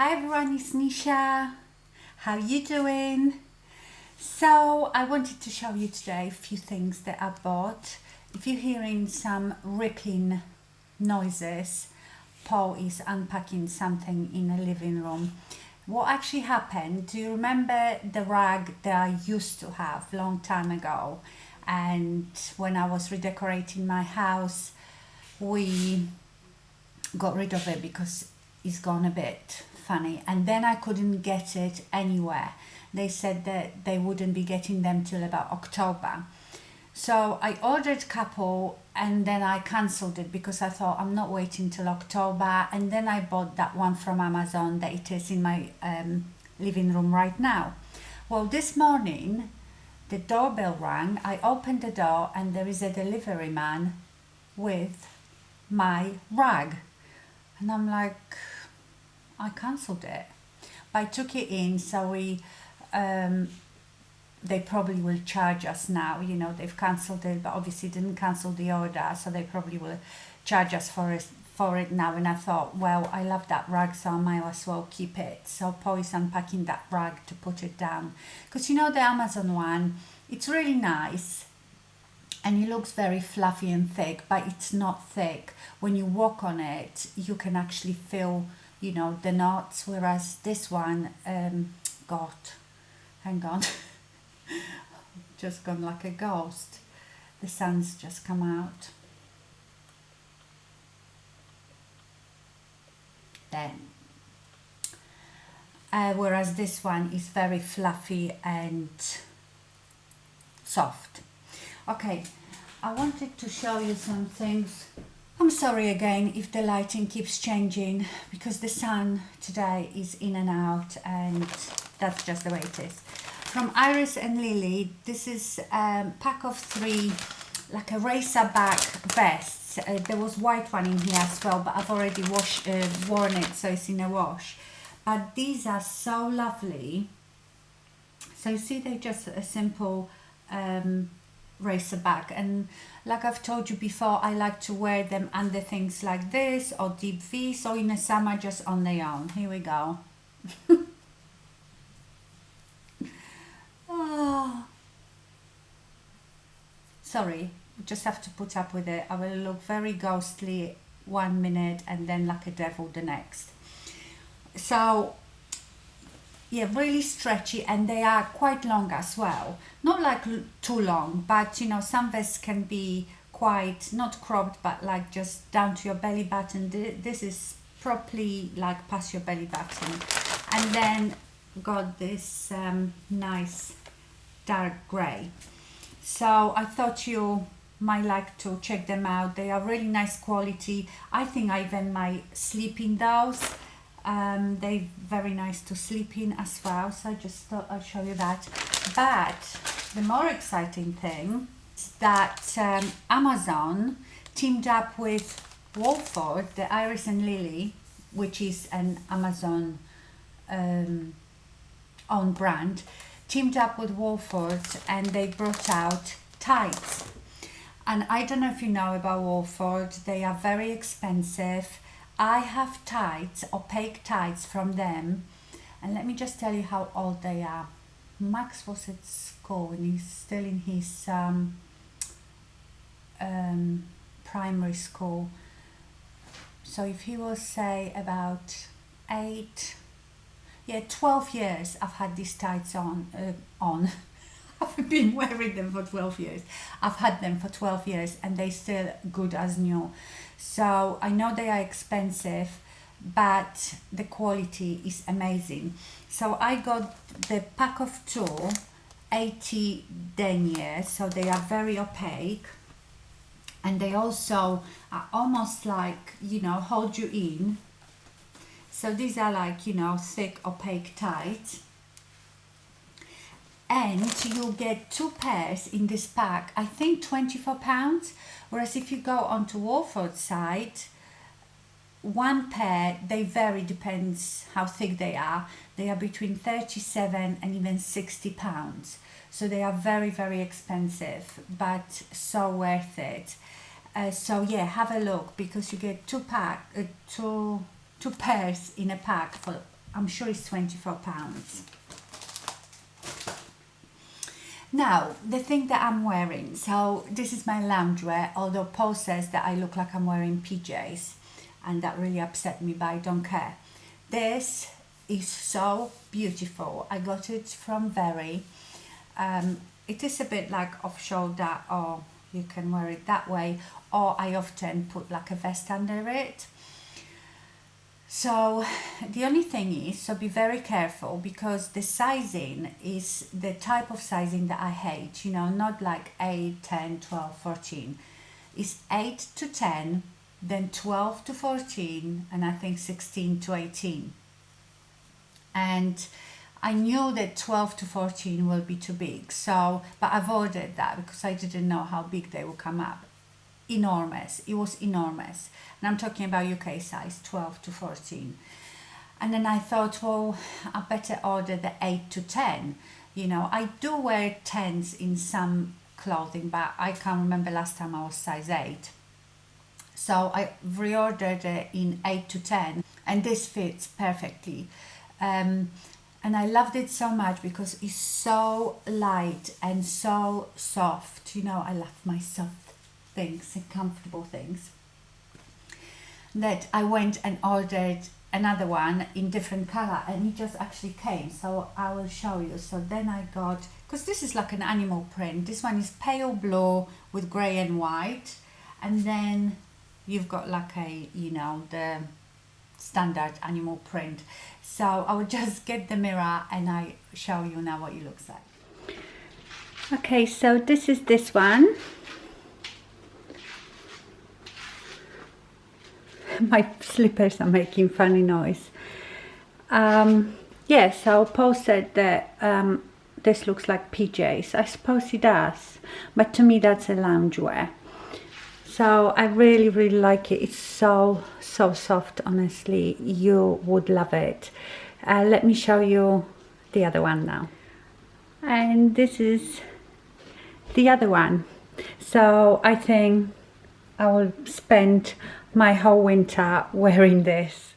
Hi everyone, it's Nisha. How you doing? So I wanted to show you today a few things that I bought. If you're hearing some ripping noises, Paul is unpacking something in the living room. What actually happened, do you remember the rag that I used to have long time ago? And when I was redecorating my house, we got rid of it because it's gone a bit funny, and then I couldn't get it anywhere. They said that they wouldn't be getting them till about October. So I ordered a couple and then I cancelled it because I thought I'm not waiting till October, and then I bought that one from Amazon that it is in my living room right now. Well, this morning the doorbell rang. I opened the door and there is a delivery man with my rag. And I'm like, I cancelled it. But I took it in, so they probably will charge us now. You know, they've cancelled it, but obviously didn't cancel the order, so they probably will charge us for it now. And I thought, well, I love that rag, so I might as well keep it. So Paul is unpacking that rag to put it down. Because you know the Amazon one, it's really nice. And it looks very fluffy and thick, but it's not thick. When you walk on it, you can actually feel, you know, the knots, whereas this one, God, hang on, just gone like a ghost. The sun's just come out. Then, whereas this one is very fluffy and soft. Okay, I wanted to show you some things. I'm sorry again if the lighting keeps changing because the sun today is in and out, and that's just the way it is. From Iris and Lily, this is a pack of 3 like a racer back vests. There was white one in here as well, but I've already worn it, so it's in a wash. But these are so lovely. So you see, they're just a simple racer back, and like I've told you before, I like to wear them under things like this or deep V's, or in the summer just on their own. Here we go. Oh, sorry, just have to put up with it. I will look very ghostly 1 minute and then like a devil the next. So yeah, really stretchy, and they are quite long as well. Not like too long, but you know, some vests can be quite, not cropped, but like just down to your belly button. This is properly like past your belly button. And then got this nice dark grey. So I thought you might like to check them out. They are really nice quality. I think I even might sleep in those. They're very nice to sleep in as well, so I just thought I'll show you that. But the more exciting thing is that Amazon teamed up with Wolford, the Iris and Lily, which is an Amazon own brand, teamed up with Wolford, and they brought out tights. And I don't know if you know about Wolford, they are very expensive. I have tights, opaque tights from them, and let me just tell you how old they are. Max was at school and he's still in his primary school. So if he was, say, about 12 years I've had these tights on. I've been wearing them for 12 years. I've had them for 12 years and they're still good as new. So I know they are expensive, but the quality is amazing. So I got the pack of 2, 80 deniers, so they are very opaque. And they also are almost like, you know, hold you in. So these are like, you know, thick opaque tights. And you get 2 pairs in this pack, I think £24. Whereas if you go onto Wolford's site, 1 pair, they vary, depends how thick they are. They are between 37 and even £60. So they are very, very expensive, but so worth it. So yeah, have a look, because you get 2 pairs in a pack for I'm sure it's £24. Now, the thing that I'm wearing, so this is my loungewear, although Paul says that I look like I'm wearing PJs, and that really upset me, but I don't care. This is so beautiful. I got it from Very. It is a bit like off shoulder, or you can wear it that way, or I often put like a vest under it. So the only thing is, so be very careful, because the sizing is the type of sizing that I hate, you know, not like 8, 10, 12, 14. It's 8 to 10, then 12 to 14, and I think 16 to 18. And I knew that 12 to 14 will be too big, so, but I've ordered that because I didn't know how big they will come up. Enormous, it was enormous, and I'm talking about UK size, 12 to 14. And then I thought, well, I better order the 8 to 10. You know, I do wear 10s in some clothing, but I can't remember last time I was size 8. So I reordered it in 8 to 10, and this fits perfectly. And I loved it so much because it's so light and so soft. You know, I love my soft things and comfortable things, that I went and ordered another one in different color, and it just actually came, so I will show you. So then I got, because this is like an animal print, this one is pale blue with gray and white, and then you've got like a, you know, the standard animal print. So I will just get the mirror and I show you now what it looks like. Okay, so this is this one. My slippers are making funny noise. Yeah, so Paul said that this looks like PJs. I suppose it does, but to me that's a loungewear. So I really, really like it. It's so soft, honestly. You would love it. Let me show you the other one now. And this is the other one. So I think I will spend my whole winter wearing this.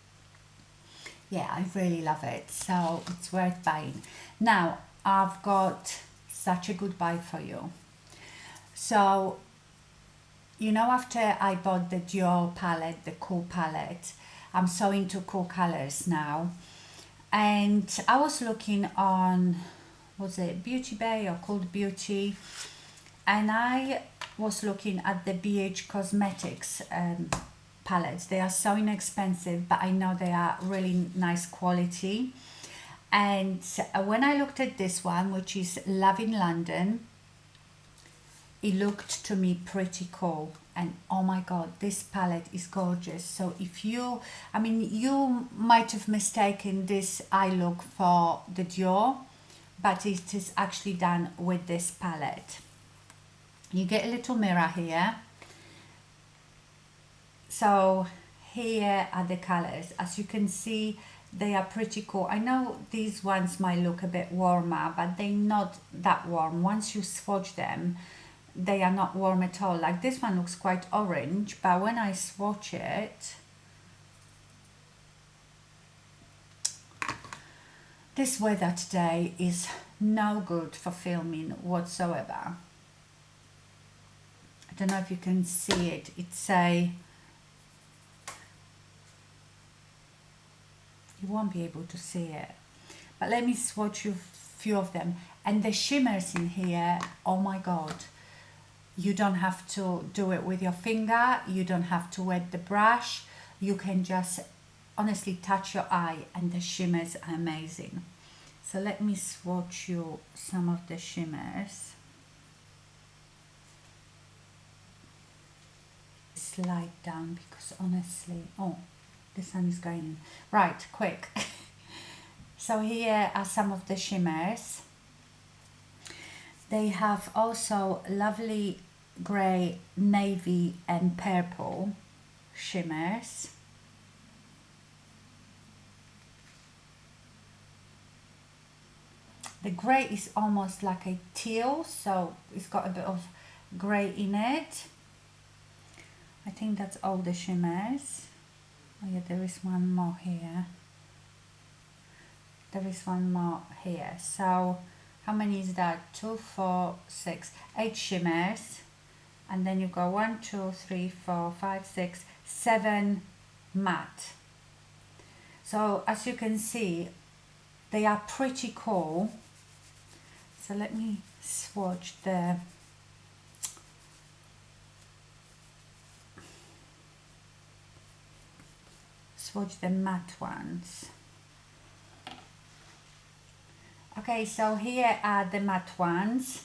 Yeah, I really love it, so it's worth buying. Now I've got such a good buy for you. So, you know, after I bought the Dior palette, the cool palette, I'm so into cool colors now, and I was looking on, was it Beauty Bay or Cold Beauty, and I was looking at the BH Cosmetics palettes. They are so inexpensive, but I know they are really nice quality. And when I looked at this one, which is Love in London, it looked to me pretty cool, and oh my god, this palette is gorgeous. So if you, I mean, you might have mistaken this eye look for the Dior, but it is actually done with this palette. You get a little mirror here. So here are the colors. As you can see, they are pretty cool. I know these ones might look a bit warmer, but they're not that warm. Once you swatch them, they are not warm at all. Like this one looks quite orange, but when I swatch it, this weather today is no good for filming whatsoever. I don't know if you can see it. It's a, you won't be able to see it, but let me swatch you a few of them. And the shimmers in here, oh my god, you don't have to do it with your finger, you don't have to wet the brush, you can just honestly touch your eye and the shimmers are amazing. So let me swatch you some of the shimmers. Slide down because honestly, oh, the sun is going in. Right, quick. So here are some of the shimmers. They have also lovely grey, navy and purple shimmers. The grey is almost like a teal, so it's got a bit of grey in it. I think that's all the shimmers. Oh yeah, there is one more here. there is one more here. So how many is that? 2, 4, 6, 8 shimmers, and then you go 1, 2, 3, 4, 5, 6, 7 matte. So as you can see, they are pretty cool. So let me swatch the matte ones. Okay, so here are the matte ones.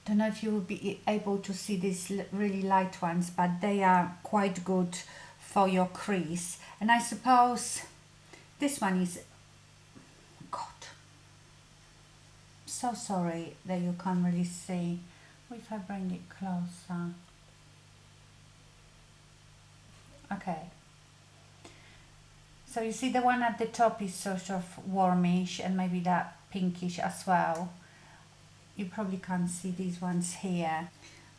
Don't know if you will be able to see these really light ones, but they are quite good for your crease. And I suppose this one is, God, so sorry that you can't really see. If I bring it closer. Okay. So you see the one at the top is sort of warmish and maybe that pinkish as well. You probably can't see these ones here.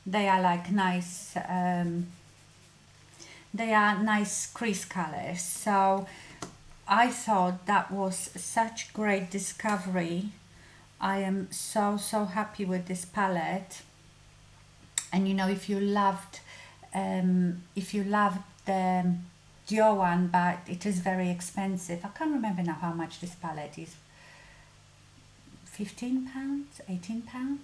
They are like nice, they are nice crease colors. So I thought that was such great discovery. I am so happy with this palette. And you know, if you loved the Dior one, but it is very expensive. I can't remember now how much this palette is. £15, £18.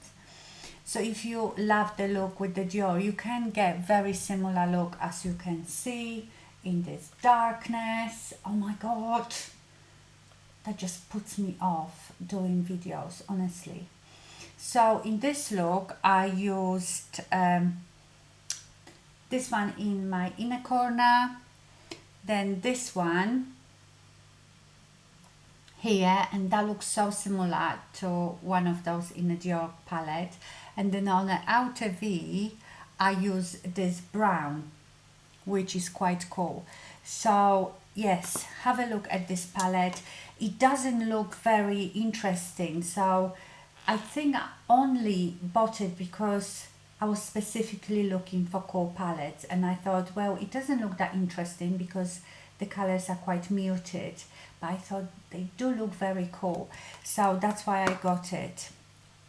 So if you love the look with the Dior, you can get very similar look, as you can see in this darkness. Oh my God, that just puts me off doing videos, honestly. So in this look, I used this one in my inner corner, then this one here, and that looks so similar to one of those in the Dior palette. And then on the outer V, I use this brown, which is quite cool. So yes, have a look at this palette. It doesn't look very interesting, so I think I only bought it because I was specifically looking for cool palettes, and I thought, well, it doesn't look that interesting because the colors are quite muted, but I thought they do look very cool, so that's why I got it.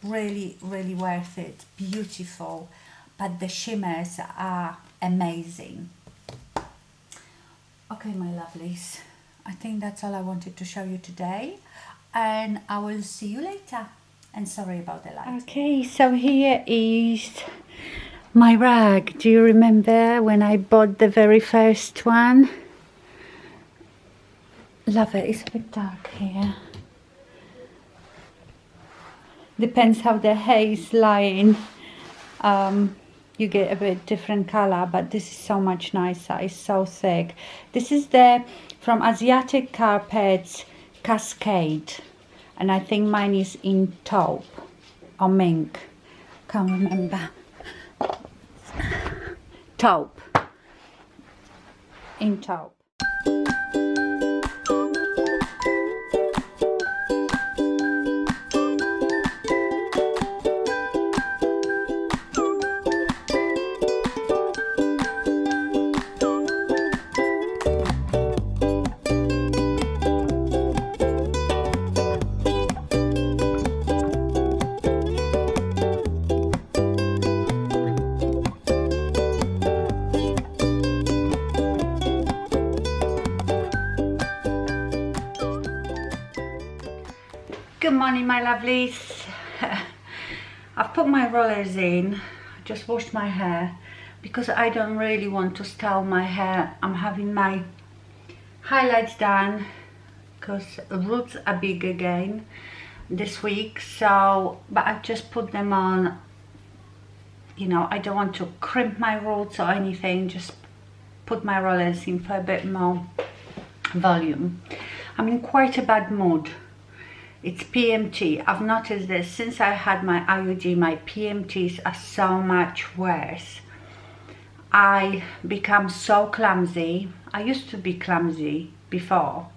Really worth it, beautiful, but the shimmers are amazing. Okay, my lovelies, I think that's all I wanted to show you today, and I will see you later. And sorry about the light. Okay, so here is my rag. Do you remember when I bought the very first one? Love it. It's a bit dark here. Depends how the hair is lying. You get a bit different color, but this is so much nicer. It's so thick. This is the from Asiatic Carpets Cascade. And I think mine is in taupe or mink. Can't remember. Taupe. In taupe. Good morning, my lovelies. I've put my rollers in. I just washed my hair because I don't really want to style my hair. I'm having my highlights done because roots are big again this week, so but I've just put them on. You know, I don't want to crimp my roots or anything, just put my rollers in for a bit more volume. I'm in quite a bad mood. It's PMT. I've noticed this since I had my IUD, my PMTs are so much worse. I become so clumsy. I used to be clumsy before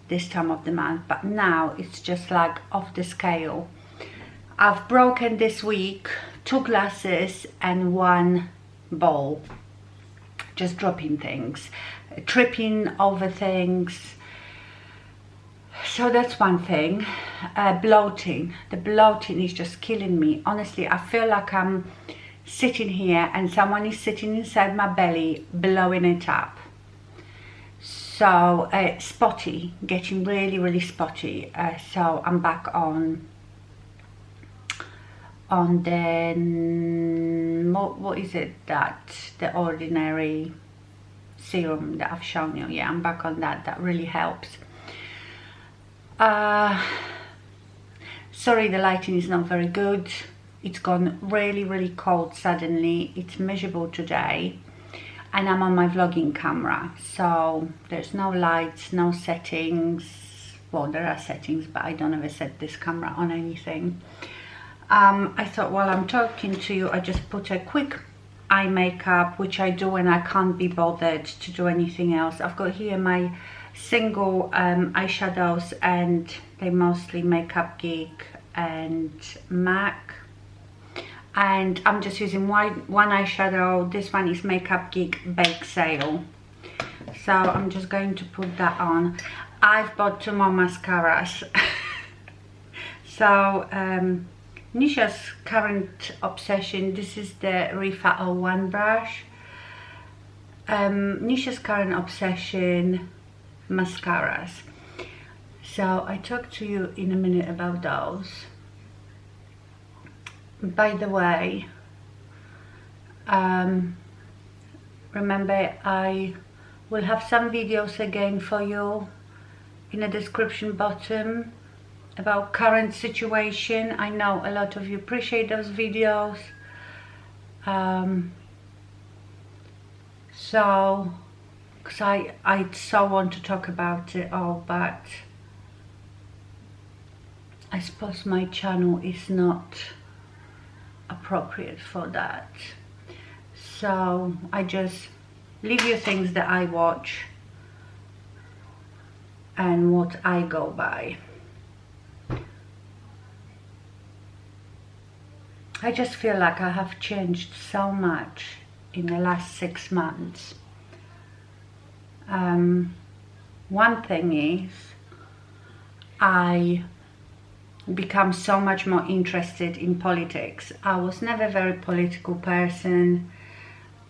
this time of the month, but now it's just like off the scale. I've broken this week 2 glasses and 1 bowl. Just dropping things, tripping over things. So that's one thing. Bloating. The bloating is just killing me. Honestly, I feel like I'm sitting here and someone is sitting inside my belly blowing it up. So spotty, getting really spotty. So I'm back on the what is it, that the ordinary serum that I've shown you. Yeah, I'm back on that. That really helps. Sorry, the lighting is not very good. It's gone really cold suddenly. It's miserable today, and I'm on my vlogging camera, so there's no lights, no settings. Well, there are settings, but I don't ever set this camera on anything. I thought while I'm talking to you, I just put a quick eye makeup, which I do when I can't be bothered to do anything else. I've got here my single eyeshadows, and they mostly Makeup Geek and MAC, and I'm just using one eyeshadow. This one is Makeup Geek Bake Sale, so I'm just going to put that on. I've bought 2 more mascaras. So Nisha's current obsession, this is the Rifa 01 brush. Nisha's current obsession, mascaras. So I talk to you in a minute about those. By the way, remember I will have some videos again for you in the description bottom about current situation. I know a lot of you appreciate those videos. So, because I so want to talk about it all, but I suppose my channel is not appropriate for that. So I just leave you things that I watch and what I go by. I just feel like I have changed so much in the last 6 months. One thing is, I become so much more interested in politics. I was never a very political person,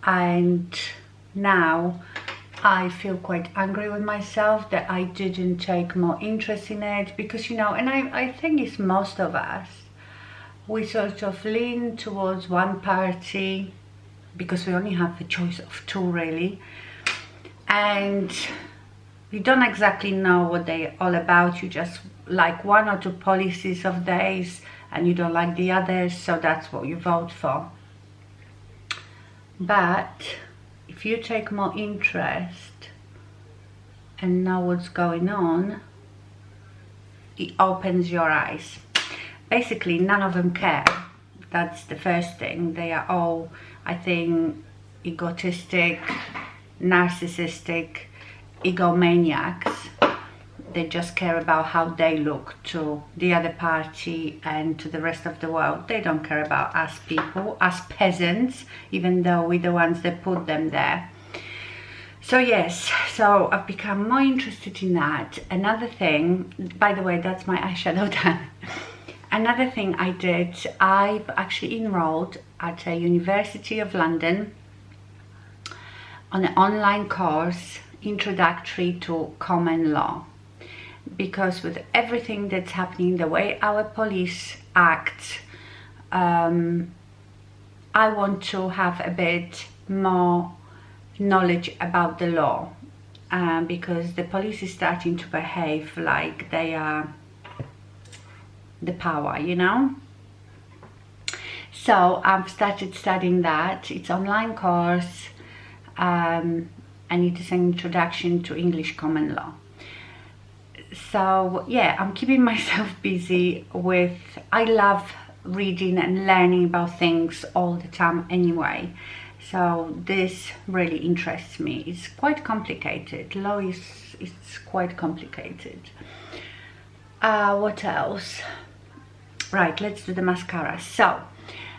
and now I feel quite angry with myself that I didn't take more interest in it, because, you know, and I think it's most of us, we sort of lean towards one party because we only have the choice of 2 really, and you don't exactly know what they're all about. You just like 1 or 2 policies of theirs and you don't like the others, so that's what you vote for. But if you take more interest and know what's going on, it opens your eyes. Basically, none of them care. That's the first thing. They are all, I think, egotistic, narcissistic, egomaniacs. They just care about how they look to the other party and to the rest of the world. They don't care about us people, us peasants, even though we're the ones that put them there. So yes, so I've become more interested in that. Another thing, by the way, that's my eyeshadow done. Another thing I did, I've actually enrolled at a University of London on an online course, Introductory to Common Law. Because with everything that's happening, the way our police act, I want to have a bit more knowledge about the law, because the police is starting to behave like they are the power, you know. So I've started studying that. It's an online course, and it is an introduction to English common law. So yeah, I'm keeping myself busy with, I love reading and learning about things all the time anyway, so this really interests me. It's quite complicated. Law is quite complicated. What else? Right, let's do the mascara. So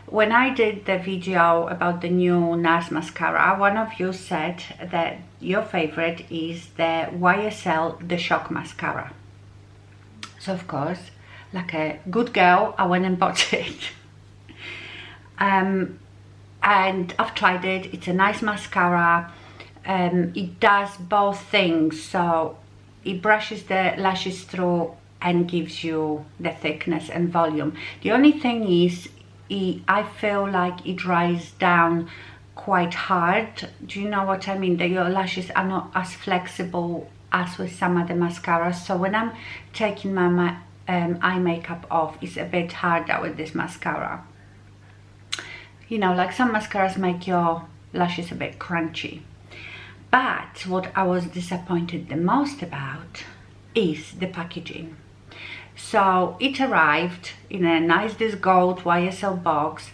when I did the video about the new NARS mascara, one of you said that your favorite is the YSL The Shock mascara. So of course, like a good girl, I went and bought it. And I've tried it. It's a nice mascara. It does both things, so it brushes the lashes through and gives you the thickness and volume. The only thing is, I feel like it dries down quite hard. Do you know what I mean? That your lashes are not as flexible as with some other mascaras. So when I'm taking my eye makeup off, it's a bit harder with this mascara. You know, like some mascaras make your lashes a bit crunchy. But what I was disappointed the most about is the packaging. So it arrived in a nice, this gold YSL box,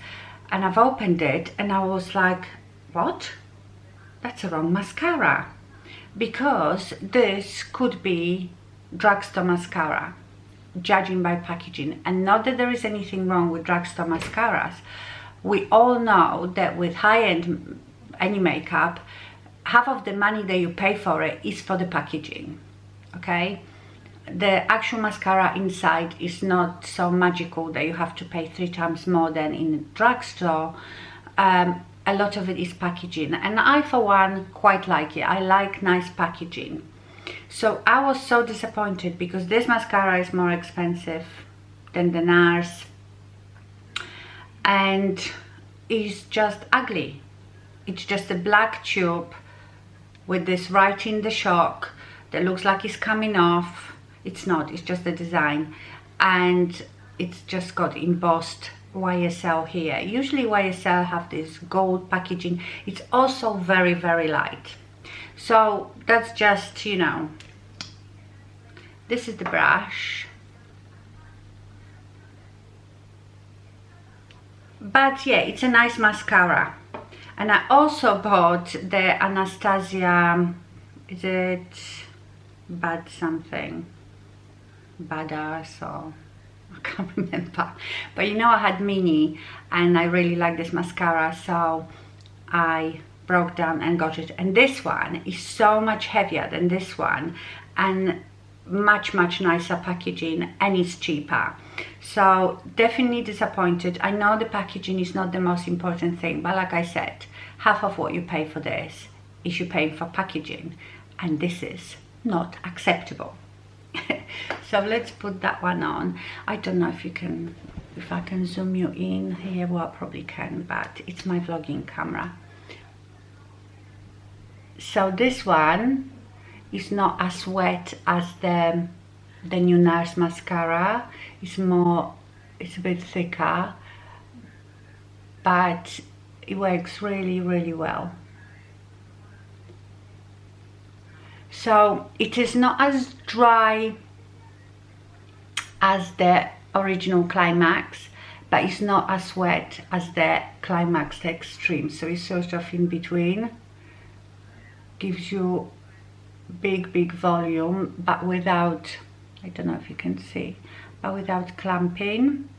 and I've opened it and I was like, what? That's the wrong mascara. Because this could be drugstore mascara, judging by packaging. And not that there is anything wrong with drugstore mascaras. We all know that with high-end any makeup, half of the money that you pay for it is for the packaging, okay? The actual mascara inside is not so magical that you have to pay 3 times more than in a drugstore. A lot of it is packaging, and I for one quite like it. I like nice packaging. So I was so disappointed because this mascara is more expensive than the NARS and is just ugly. It's just a black tube with this right in the shock that looks like it's coming off. It's not, it's just the design, and it's just got embossed YSL here. Usually YSL have this gold packaging. It's also very, very light. So that's just, you know, this is the brush. But yeah, it's a nice mascara. And I also bought the Anastasia, is it Bad something? Badass, or I can't remember. But you know, I had mini and I really like this mascara, so I broke down and got it. And this one is so much heavier than this one and much nicer packaging, and it's cheaper. So definitely disappointed. I know the packaging is not the most important thing, but like I said, half of what you pay for this is you paying for packaging, and this is not acceptable. So let's put that one on. I don't know if you can, if I can zoom you in here. Well, I probably can, but it's my vlogging camera. So this one is not as wet as the new NARS mascara. It's more, it's a bit thicker, but it works really well. So it is not as dry as the original Climax, but it's not as wet as the Climax Extreme. So it's sort of in between. Gives you big volume, but without, I don't know if you can see, but without clumping.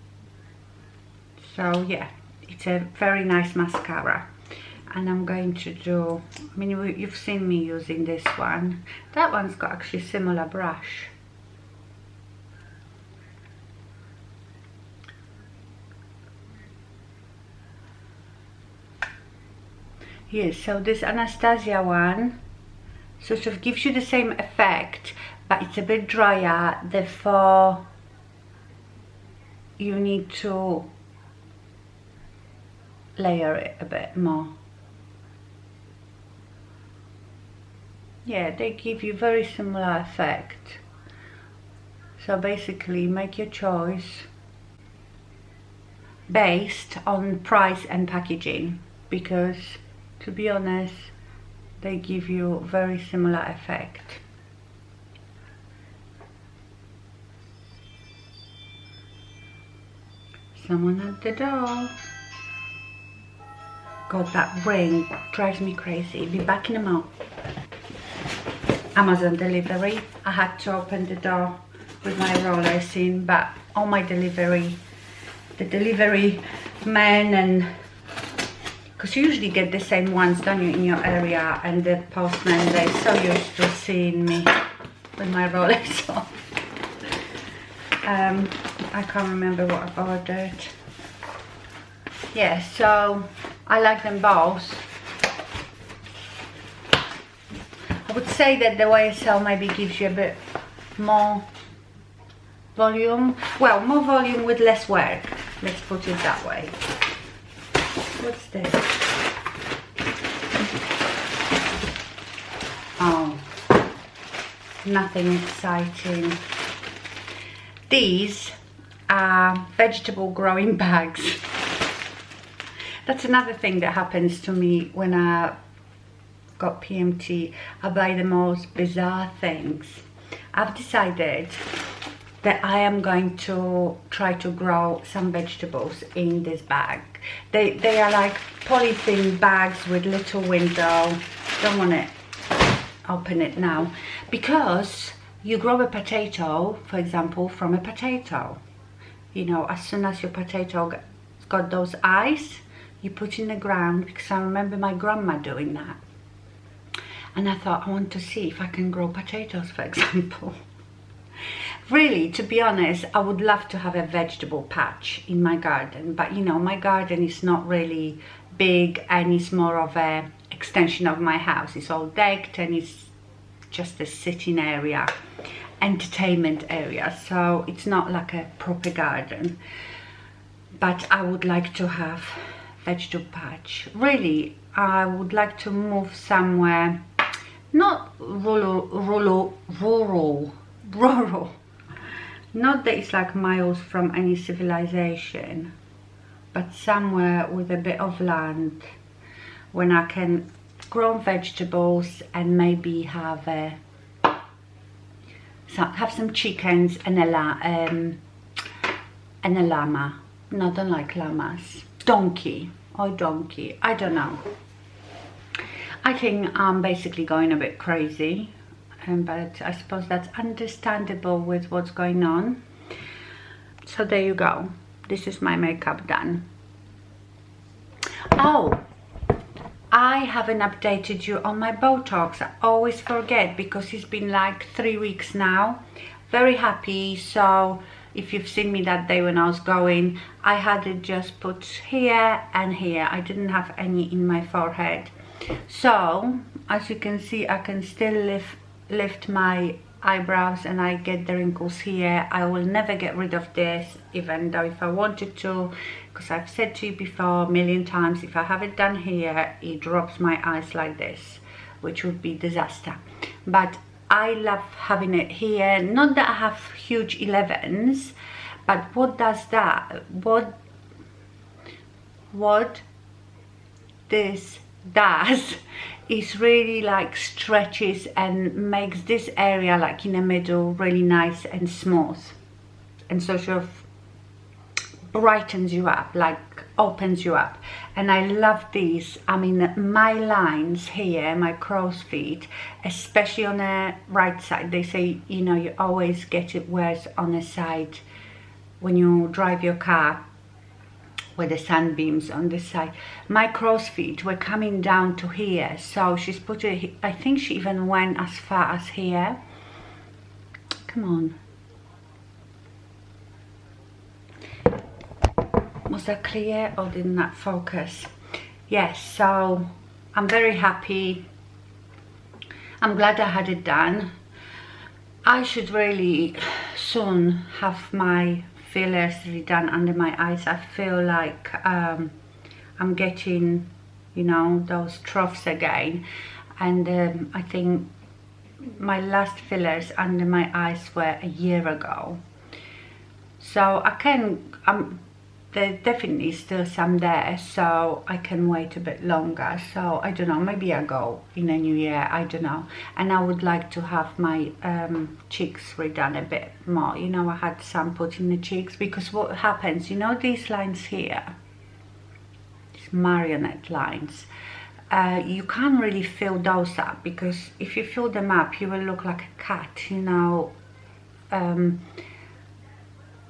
So yeah, it's a very nice mascara. And I'm going to do, I mean, you've seen me using this one. That one's got actually similar brush. Yes, so this Anastasia one sort of gives you the same effect, but it's a bit drier, therefore you need to layer it a bit more. Yeah, they give you very similar effect. So basically make your choice based on price and packaging, because to be honest, they give you very similar effect. Someone at the door. God, that ring drives me crazy. Be back in a moment. Amazon delivery. I had to open the door with my rollers in, but on my delivery, the delivery man, and because you usually get the same ones, don't you, in your area, and the postman, they're so used to seeing me with my rollers on. I can't remember what I ordered. Yeah, so I like them both. I would say that the YSL maybe gives you a bit more volume. Well, more volume with less work. Let's put it that way. What's this? Oh, nothing exciting. These are vegetable growing bags. That's another thing that happens to me when I got PMT. I buy the most bizarre things. I've decided that I am going to try to grow some vegetables in this bag. They are like polythene bags with little window. Don't want to open it now, because you grow a potato, for example, from a potato. You know, as soon as your potato got those eyes, you put in the ground, because I remember my grandma doing that. And I thought, I want to see if I can grow potatoes, for example. Really, to be honest, I would love to have a vegetable patch in my garden, but you know, my garden is not really big and it's more of a extension of my house. It's all decked and it's just a sitting area, entertainment area, so it's not like a proper garden. But I would like to have vegetable patch. Really, I would like to move somewhere, not rural. Not that it's like miles from any civilization, but somewhere with a bit of land when I can grow vegetables and maybe have some chickens and a llama. No, I don't like llamas. Donkey, I don't know. I think I'm basically going a bit crazy. But I suppose that's understandable with what's going on. So there you go. This is my makeup done. Oh, I haven't updated you on my Botox. I always forget because it's been like 3 weeks now. Very happy. So if you've seen me that day when I was going, I had it just put here and here. I didn't have any in my forehead. So as you can see, I can still lift my eyebrows and I get the wrinkles here. I will never get rid of this, even though if I wanted to, because I've said to you before a million times, if I have it done here, it drops my eyes like this, which would be disaster. But I love having it here. Not that I have huge 11s, but what does that, what this does is really like stretches and makes this area like in the middle really nice and smooth, and sort of brightens you up, like opens you up. And I love these. I mean, my lines here, my crow's feet, especially on the right side, they say, you know, you always get it worse on the side when you drive your car with the sunbeams on this side. My crow's feet were coming down to here, so she's put it, I think she even went as far as here. Come on. Was that clear or didn't that focus? Yes, so I'm very happy. I'm glad I had it done. I should really soon have my fillers redone under my eyes. I feel like I'm getting, you know, those troughs again, and I think my last fillers under my eyes were a year ago. So I can, there's definitely still some there, so I can wait a bit longer. So I don't know, maybe I go in the new year, I don't know. And I would like to have my cheeks redone a bit more. You know, I had some put in the cheeks, because what happens, you know, these lines here, these marionette lines, you can't really fill those up, because if you fill them up, you will look like a cat, you know.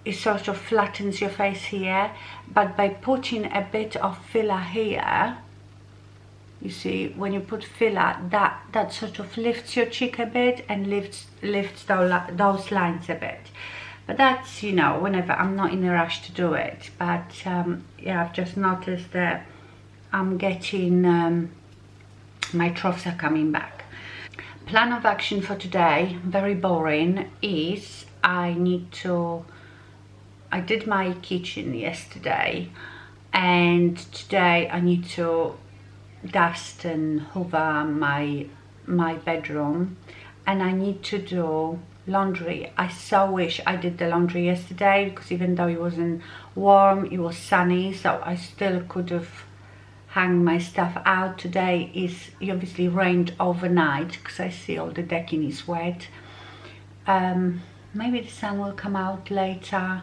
It sort of flattens your face here, but by putting a bit of filler here, you see, when you put filler, that sort of lifts your cheek a bit and lifts those lines a bit. But that's, you know, whenever I'm not in a rush to do it. But yeah, I've just noticed that I'm getting, my troughs are coming back. Plan of action for today, very boring, is I did my kitchen yesterday, and today I need to dust and hoover my bedroom, and I need to do laundry. I so wish I did the laundry yesterday, because even though it wasn't warm, it was sunny, so I still could have hung my stuff out. Today it obviously rained overnight, because I see all the decking is wet. Maybe the sun will come out later,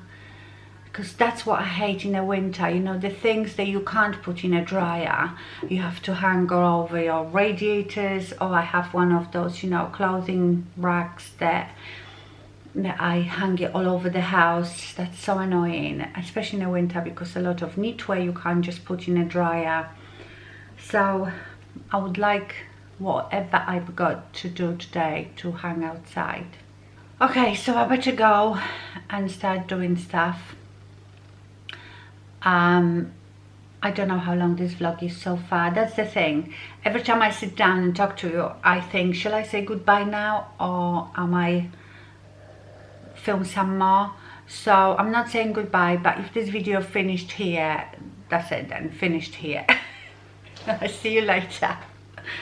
because that's what I hate in the winter, you know, the things that you can't put in a dryer, you have to hang all over your radiators. Or I have one of those, you know, clothing racks that I hang it all over the house. That's so annoying, especially in the winter, because a lot of knitwear you can't just put in a dryer. So I would like whatever I've got to do today to hang outside. Okay, so I better go and start doing stuff. I don't know how long this vlog is so far. That's the thing. Every time I sit down and talk to you, I think, shall I say goodbye now, or am I film some more? So I'm not saying goodbye, but if this video finished here, that's it then, finished here. I'll see you later.